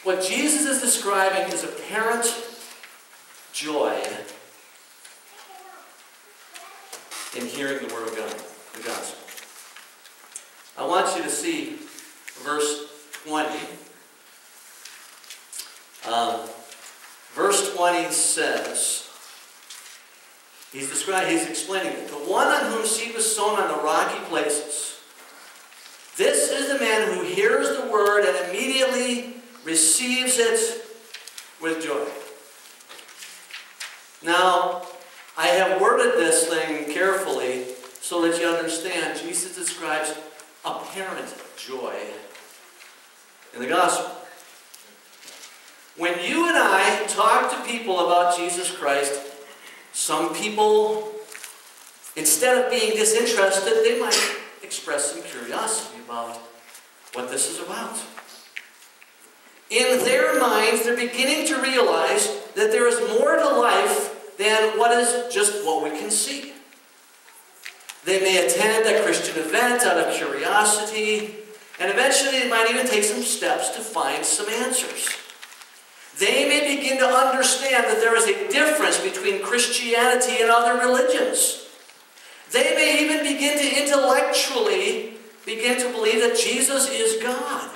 What Jesus is describing is apparent joy in hearing the Word of God, the gospel. I want you to see verse 20. Verse 20 says, he's explaining it. The one on whom seed was sown on the rocky places. This is the man who hears the word and immediately receives it with joy. Now, I have worded this thing carefully so that you understand Jesus describes apparent joy in the gospel. When you and I talk to people about Jesus Christ, some people, instead of being disinterested, they might express some curiosity about what this is about. In their minds, they're beginning to realize that there is more to life than what is just what we can see. They may attend a Christian event out of curiosity, and eventually they might even take some steps to find some answers. They may begin to understand that there is a difference between Christianity and other religions. They may even begin to intellectually begin to believe that Jesus is God.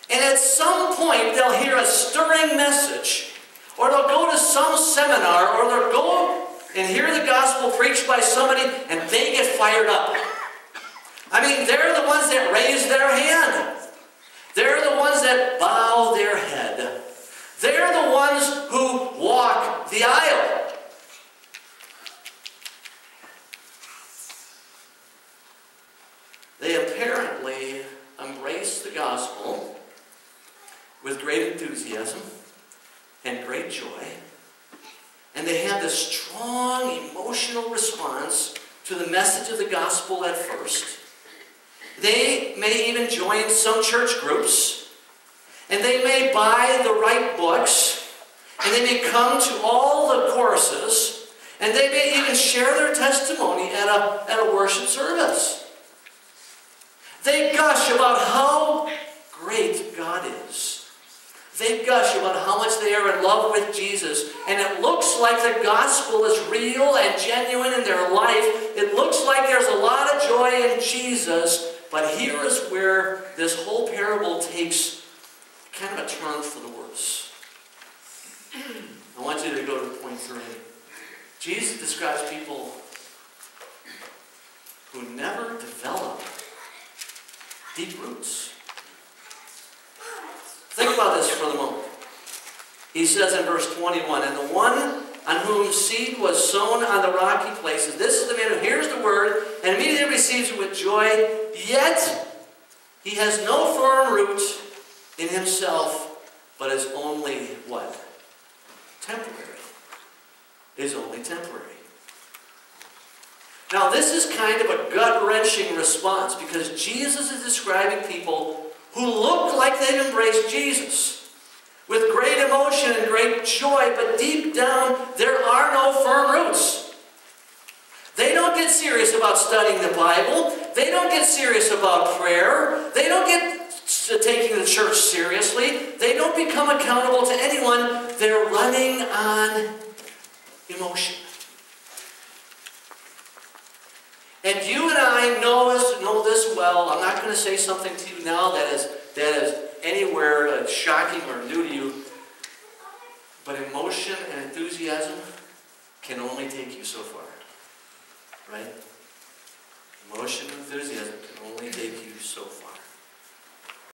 And at some point they'll hear a stirring message, or they'll go to some seminar, or they'll go and hear the gospel preached by somebody, and they get fired up. I mean, they're the ones that raise their hand. They're the ones that bow their head. They're the ones who walk the aisle. They apparently embrace the gospel with great enthusiasm and great joy. And they have this strong emotional response to the message of the gospel at first. They may even join some church groups. And they may buy the right books. And they may come to all the courses. And they may even share their testimony at a worship service. They gush about how great God is. They gush about how much they are in love with Jesus. And it looks like the gospel is real and genuine in their life. It looks like there's a lot of joy in Jesus. But here is where this whole parable takes kind of a turn for the worse. I want you to go to point 3. Jesus describes people who never develop deep roots. Think about this for the moment. He says in verse 21, and the one on whom seed was sown on the rocky places, this is the man who hears the word and immediately receives it with joy, yet he has no firm root in himself, but is only what? Temporary. Is only temporary. Now this is kind of a gut-wrenching response because Jesus is describing people who look like they've embraced Jesus with great emotion and great joy, but deep down there are no firm roots. They don't get serious about studying the Bible. They don't get serious about prayer. They don't get taking the church seriously. They don't become accountable to anyone. They're running on emotion. And you and I know this well. I'm not going to say something to you now that is anywhere shocking or new to you. But emotion and enthusiasm can only take you so far. Right? Emotion and enthusiasm can only take you so far.